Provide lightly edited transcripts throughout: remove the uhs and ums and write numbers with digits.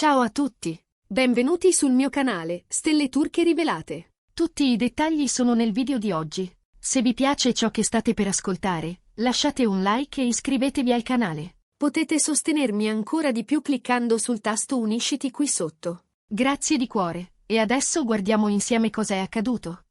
Ciao a tutti! Benvenuti sul mio canale, Stelle Turche Rivelate. Tutti i dettagli sono nel video di oggi. Se vi piace ciò che state per ascoltare, lasciate un like e iscrivetevi al canale. Potete sostenermi ancora di più cliccando sul tasto Unisciti qui sotto. Grazie di cuore, e adesso guardiamo insieme cosa è accaduto.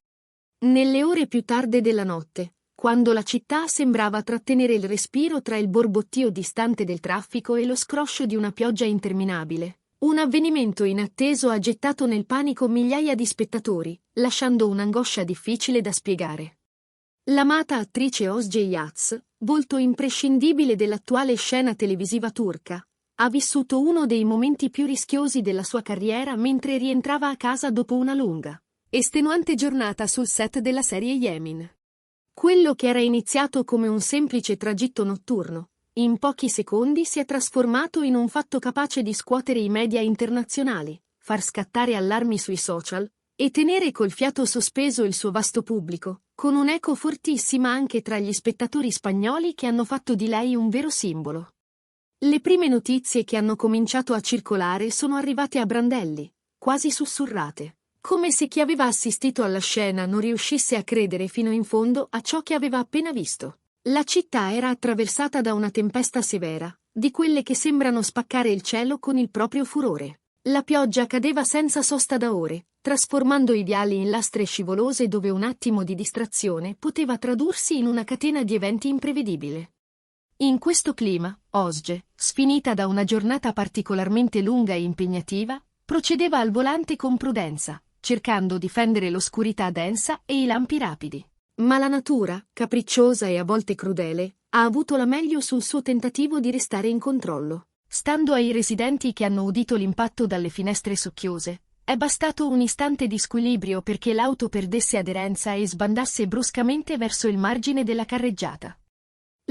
Nelle ore più tarde della notte, quando la città sembrava trattenere il respiro tra il borbottio distante del traffico e lo scroscio di una pioggia interminabile, un avvenimento inatteso ha gettato nel panico migliaia di spettatori, lasciando un'angoscia difficile da spiegare. L'amata attrice Özge Yağız, volto imprescindibile dell'attuale scena televisiva turca, ha vissuto uno dei momenti più rischiosi della sua carriera mentre rientrava a casa dopo una lunga, estenuante giornata sul set della serie Yemin. Quello che era iniziato come un semplice tragitto notturno, in pochi secondi si è trasformato in un fatto capace di scuotere i media internazionali, far scattare allarmi sui social e tenere col fiato sospeso il suo vasto pubblico, con un'eco fortissima anche tra gli spettatori spagnoli che hanno fatto di lei un vero simbolo. Le prime notizie che hanno cominciato a circolare sono arrivate a brandelli, quasi sussurrate, come se chi aveva assistito alla scena non riuscisse a credere fino in fondo a ciò che aveva appena visto. La città era attraversata da una tempesta severa, di quelle che sembrano spaccare il cielo con il proprio furore. La pioggia cadeva senza sosta da ore, trasformando i viali in lastre scivolose dove un attimo di distrazione poteva tradursi in una catena di eventi imprevedibile. In questo clima, Özge, sfinita da una giornata particolarmente lunga e impegnativa, procedeva al volante con prudenza, cercando di fendere l'oscurità densa e i lampi rapidi. Ma la natura, capricciosa e a volte crudele, ha avuto la meglio sul suo tentativo di restare in controllo. Stando ai residenti che hanno udito l'impatto dalle finestre socchiose, è bastato un istante di squilibrio perché l'auto perdesse aderenza e sbandasse bruscamente verso il margine della carreggiata.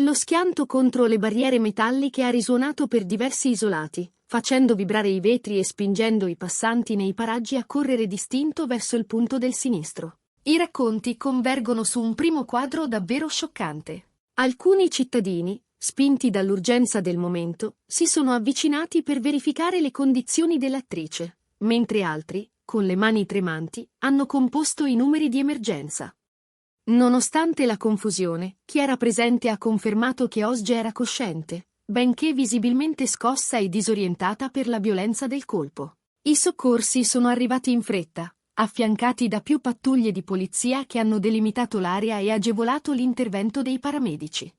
Lo schianto contro le barriere metalliche ha risuonato per diversi isolati, facendo vibrare i vetri e spingendo i passanti nei paraggi a correre distinto verso il punto del sinistro. I racconti convergono su un primo quadro davvero scioccante. Alcuni cittadini, spinti dall'urgenza del momento, si sono avvicinati per verificare le condizioni dell'attrice, mentre altri, con le mani tremanti, hanno composto i numeri di emergenza. Nonostante la confusione, chi era presente ha confermato che Özge era cosciente, benché visibilmente scossa e disorientata per la violenza del colpo. I soccorsi sono arrivati in fretta, affiancati da più pattuglie di polizia che hanno delimitato l'area e agevolato l'intervento dei paramedici.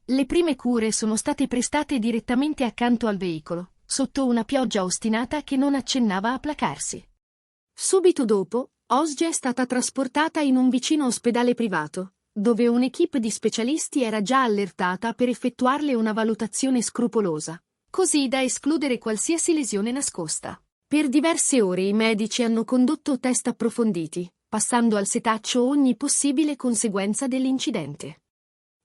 Le prime cure sono state prestate direttamente accanto al veicolo, sotto una pioggia ostinata che non accennava a placarsi. Subito dopo, Özge è stata trasportata in un vicino ospedale privato, dove un'equipe di specialisti era già allertata per effettuarle una valutazione scrupolosa, così da escludere qualsiasi lesione nascosta. Per diverse ore i medici hanno condotto test approfonditi, passando al setaccio ogni possibile conseguenza dell'incidente.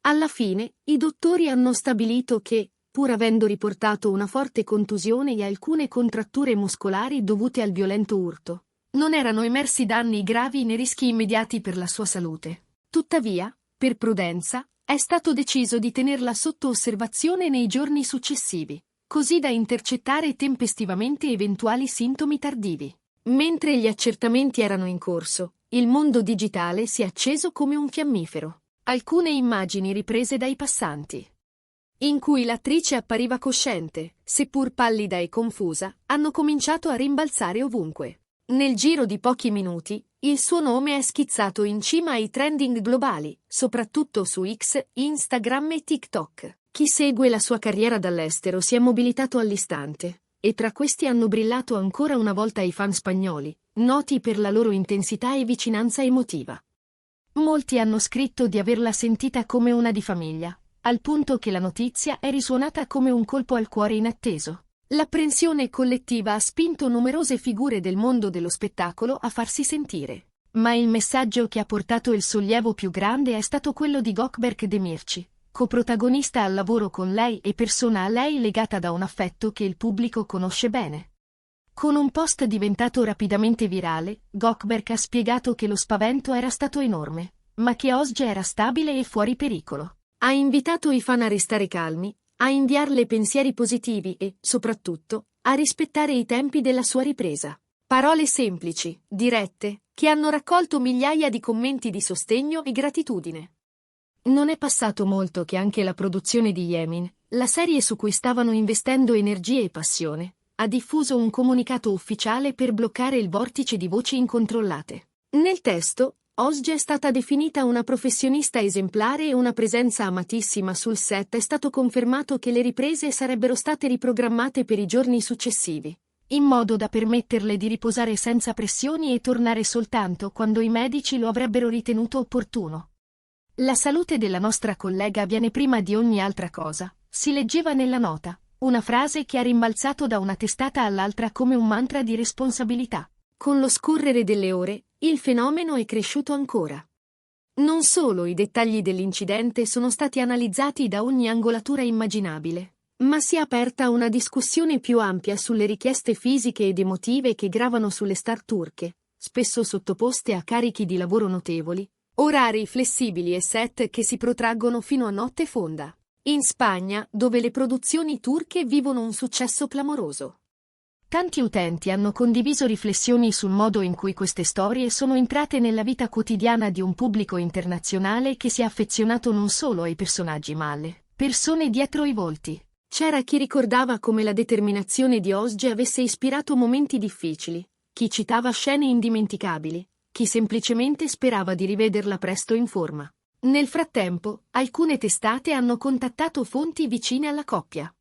Alla fine, i dottori hanno stabilito che, pur avendo riportato una forte contusione e alcune contratture muscolari dovute al violento urto, non erano emersi danni gravi né rischi immediati per la sua salute. Tuttavia, per prudenza, è stato deciso di tenerla sotto osservazione nei giorni successivi, così da intercettare tempestivamente eventuali sintomi tardivi. Mentre gli accertamenti erano in corso, il mondo digitale si è acceso come un fiammifero. Alcune immagini riprese dai passanti, in cui l'attrice appariva cosciente, seppur pallida e confusa, hanno cominciato a rimbalzare ovunque. Nel giro di pochi minuti, il suo nome è schizzato in cima ai trending globali, soprattutto su X, Instagram e TikTok. Chi segue la sua carriera dall'estero si è mobilitato all'istante, e tra questi hanno brillato ancora una volta i fan spagnoli, noti per la loro intensità e vicinanza emotiva. Molti hanno scritto di averla sentita come una di famiglia, al punto che la notizia è risuonata come un colpo al cuore inatteso. L'apprensione collettiva ha spinto numerose figure del mondo dello spettacolo a farsi sentire. Ma il messaggio che ha portato il sollievo più grande è stato quello di Gökberk Demirci, coprotagonista al lavoro con lei e persona a lei legata da un affetto che il pubblico conosce bene. Con un post diventato rapidamente virale, Gökberk ha spiegato che lo spavento era stato enorme, ma che Özge era stabile e fuori pericolo. Ha invitato i fan a restare calmi, a inviarle pensieri positivi e, soprattutto, a rispettare i tempi della sua ripresa. Parole semplici, dirette, che hanno raccolto migliaia di commenti di sostegno e gratitudine. Non è passato molto che anche la produzione di Yemin, la serie su cui stavano investendo energie e passione, ha diffuso un comunicato ufficiale per bloccare il vortice di voci incontrollate. Nel testo, Ozge è stata definita una professionista esemplare e una presenza amatissima sul set. È stato confermato che le riprese sarebbero state riprogrammate per i giorni successivi, in modo da permetterle di riposare senza pressioni e tornare soltanto quando i medici lo avrebbero ritenuto opportuno. La salute della nostra collega viene prima di ogni altra cosa, si leggeva nella nota, una frase che ha rimbalzato da una testata all'altra come un mantra di responsabilità. Con lo scorrere delle ore, il fenomeno è cresciuto ancora. Non solo i dettagli dell'incidente sono stati analizzati da ogni angolatura immaginabile, ma si è aperta una discussione più ampia sulle richieste fisiche ed emotive che gravano sulle star turche, spesso sottoposte a carichi di lavoro notevoli, orari flessibili e set che si protraggono fino a notte fonda. In Spagna, dove le produzioni turche vivono un successo clamoroso. Tanti utenti hanno condiviso riflessioni sul modo in cui queste storie sono entrate nella vita quotidiana di un pubblico internazionale che si è affezionato non solo ai personaggi ma alle persone dietro i volti. C'era chi ricordava come la determinazione di Ozge avesse ispirato momenti difficili, chi citava scene indimenticabili, chi semplicemente sperava di rivederla presto in forma. Nel frattempo, alcune testate hanno contattato fonti vicine alla coppia.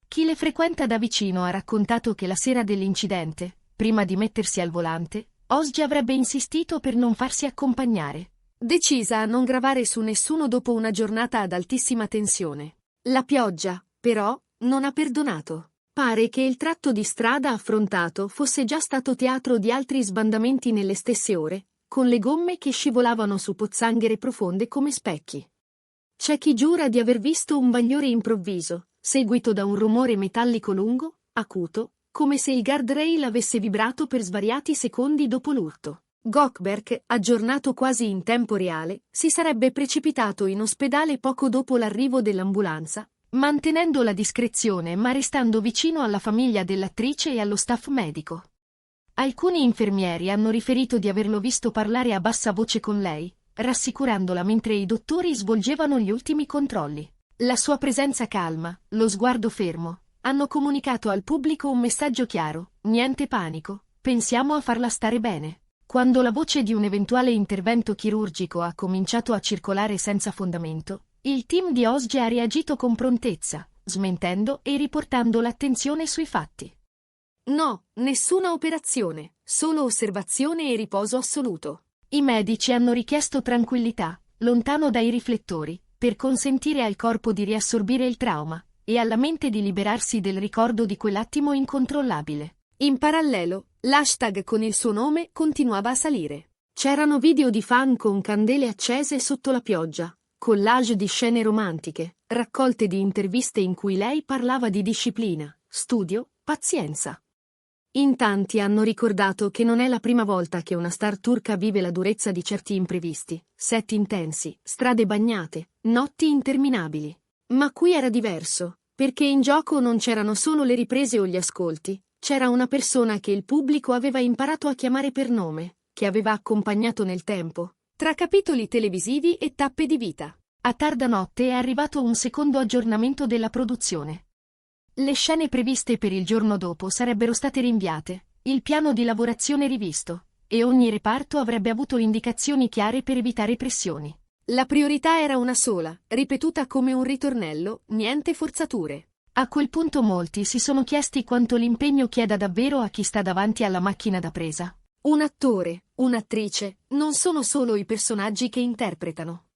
Chi le frequenta da vicino ha raccontato che la sera dell'incidente, prima di mettersi al volante, Ozge avrebbe insistito per non farsi accompagnare, decisa a non gravare su nessuno dopo una giornata ad altissima tensione. La pioggia, però, non ha perdonato. Pare che il tratto di strada affrontato fosse già stato teatro di altri sbandamenti nelle stesse ore, con le gomme che scivolavano su pozzanghere profonde come specchi. C'è chi giura di aver visto un bagliore improvviso, seguito da un rumore metallico lungo, acuto, come se il guardrail avesse vibrato per svariati secondi dopo l'urto. Gökberk, aggiornato quasi in tempo reale, si sarebbe precipitato in ospedale poco dopo l'arrivo dell'ambulanza, mantenendo la discrezione ma restando vicino alla famiglia dell'attrice e allo staff medico. Alcuni infermieri hanno riferito di averlo visto parlare a bassa voce con lei, rassicurandola mentre i dottori svolgevano gli ultimi controlli. La sua presenza calma, lo sguardo fermo, hanno comunicato al pubblico un messaggio chiaro: niente panico, pensiamo a farla stare bene. Quando la voce di un eventuale intervento chirurgico ha cominciato a circolare senza fondamento, il team di Ozge ha reagito con prontezza, smentendo e riportando l'attenzione sui fatti. No, nessuna operazione, solo osservazione e riposo assoluto. I medici hanno richiesto tranquillità, lontano dai riflettori, per consentire al corpo di riassorbire il trauma, e alla mente di liberarsi del ricordo di quell'attimo incontrollabile. In parallelo, l'hashtag con il suo nome continuava a salire. C'erano video di fan con candele accese sotto la pioggia, collage di scene romantiche, raccolte di interviste in cui lei parlava di disciplina, studio, pazienza. In tanti hanno ricordato che non è la prima volta che una star turca vive la durezza di certi imprevisti, set intensi, strade bagnate, notti interminabili. Ma qui era diverso, perché in gioco non c'erano solo le riprese o gli ascolti, c'era una persona che il pubblico aveva imparato a chiamare per nome, che aveva accompagnato nel tempo, tra capitoli televisivi e tappe di vita. A tarda notte è arrivato un secondo aggiornamento della produzione. Le scene previste per il giorno dopo sarebbero state rinviate, il piano di lavorazione rivisto, e ogni reparto avrebbe avuto indicazioni chiare per evitare pressioni. La priorità era una sola, ripetuta come un ritornello, niente forzature. A quel punto molti si sono chiesti quanto l'impegno chieda davvero a chi sta davanti alla macchina da presa. Un attore, un'attrice, non sono solo i personaggi che interpretano.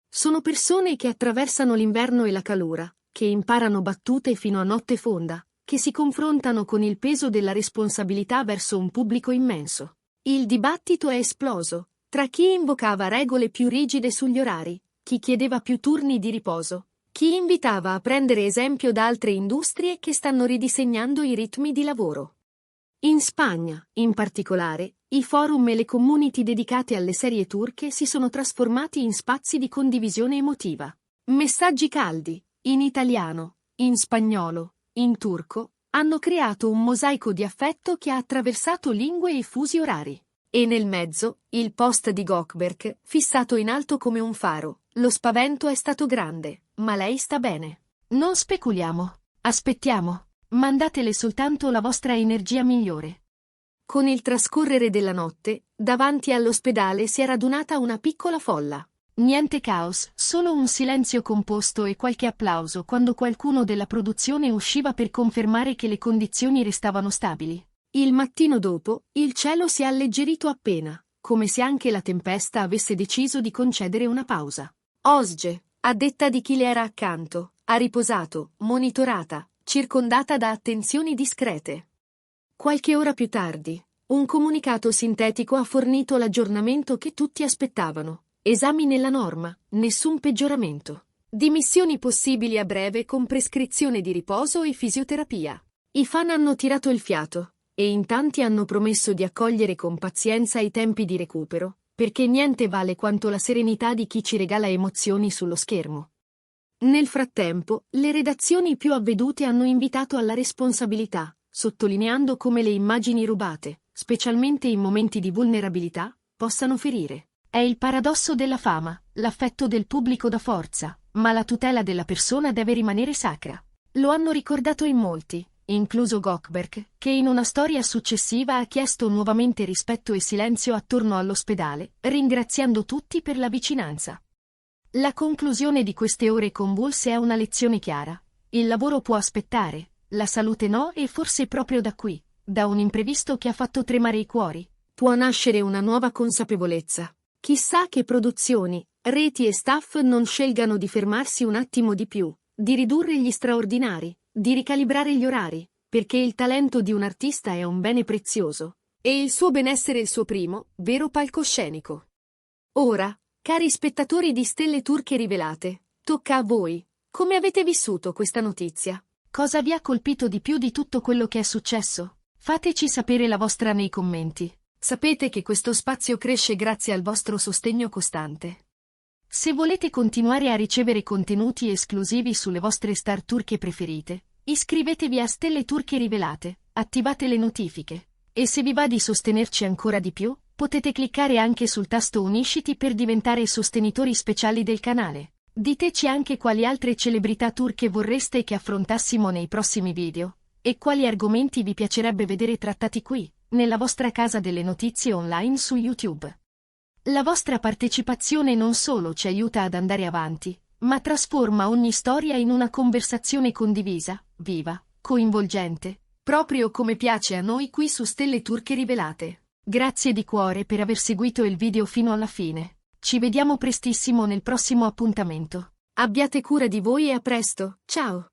Sono persone che attraversano l'inverno e la calura, che imparano battute fino a notte fonda, che si confrontano con il peso della responsabilità verso un pubblico immenso. Il dibattito è esploso, tra chi invocava regole più rigide sugli orari, chi chiedeva più turni di riposo, chi invitava a prendere esempio da altre industrie che stanno ridisegnando i ritmi di lavoro. In Spagna, in particolare, i forum e le community dedicate alle serie turche si sono trasformati in spazi di condivisione emotiva. Messaggi caldi, in italiano, in spagnolo, in turco, Hanno creato un mosaico di affetto che ha attraversato lingue e fusi orari. E nel mezzo, il post di Gökberk, fissato in alto come un faro. Lo spavento è stato grande, ma lei sta bene. Non speculiamo. Aspettiamo. Mandatele soltanto la vostra energia migliore. Con il trascorrere della notte, davanti all'ospedale si è radunata una piccola folla. Niente caos, solo un silenzio composto e qualche applauso quando qualcuno della produzione usciva per confermare che le condizioni restavano stabili. Il mattino dopo, il cielo si è alleggerito appena, come se anche la tempesta avesse deciso di concedere una pausa. Osge, a detta di chi le era accanto, ha riposato, monitorata, circondata da attenzioni discrete. Qualche ora più tardi, un comunicato sintetico ha fornito l'aggiornamento che tutti aspettavano. Esami nella norma, nessun peggioramento. Dimissioni possibili a breve con prescrizione di riposo e fisioterapia. I fan hanno tirato il fiato, e in tanti hanno promesso di accogliere con pazienza i tempi di recupero, perché niente vale quanto la serenità di chi ci regala emozioni sullo schermo. Nel frattempo, le redazioni più avvedute hanno invitato alla responsabilità, sottolineando come le immagini rubate, specialmente in momenti di vulnerabilità, possano ferire. È il paradosso della fama, l'affetto del pubblico dà forza, ma la tutela della persona deve rimanere sacra. Lo hanno ricordato in molti, incluso Gökberk, che in una storia successiva ha chiesto nuovamente rispetto e silenzio attorno all'ospedale, ringraziando tutti per la vicinanza. La conclusione di queste ore convulse è una lezione chiara. Il lavoro può aspettare, la salute no, e forse proprio da qui, da un imprevisto che ha fatto tremare i cuori, può nascere una nuova consapevolezza. Chissà che produzioni, reti e staff non scelgano di fermarsi un attimo di più, di ridurre gli straordinari, di ricalibrare gli orari, perché il talento di un artista è un bene prezioso, e il suo benessere il suo primo, vero palcoscenico. Ora, cari spettatori di Stelle Turche Rivelate, tocca a voi. Come avete vissuto questa notizia? Cosa vi ha colpito di più di tutto quello che è successo? Fateci sapere la vostra nei commenti. Sapete che questo spazio cresce grazie al vostro sostegno costante. Se volete continuare a ricevere contenuti esclusivi sulle vostre star turche preferite, iscrivetevi a Stelle Turche Rivelate, attivate le notifiche. E se vi va di sostenerci ancora di più, potete cliccare anche sul tasto Unisciti per diventare sostenitori speciali del canale. Diteci anche quali altre celebrità turche vorreste che affrontassimo nei prossimi video, e quali argomenti vi piacerebbe vedere trattati qui, nella vostra casa delle notizie online su YouTube. La vostra partecipazione non solo ci aiuta ad andare avanti, ma trasforma ogni storia in una conversazione condivisa, viva, coinvolgente, proprio come piace a noi qui su Stelle Turche Rivelate. Grazie di cuore per aver seguito il video fino alla fine. Ci vediamo prestissimo nel prossimo appuntamento. Abbiate cura di voi e a presto, ciao!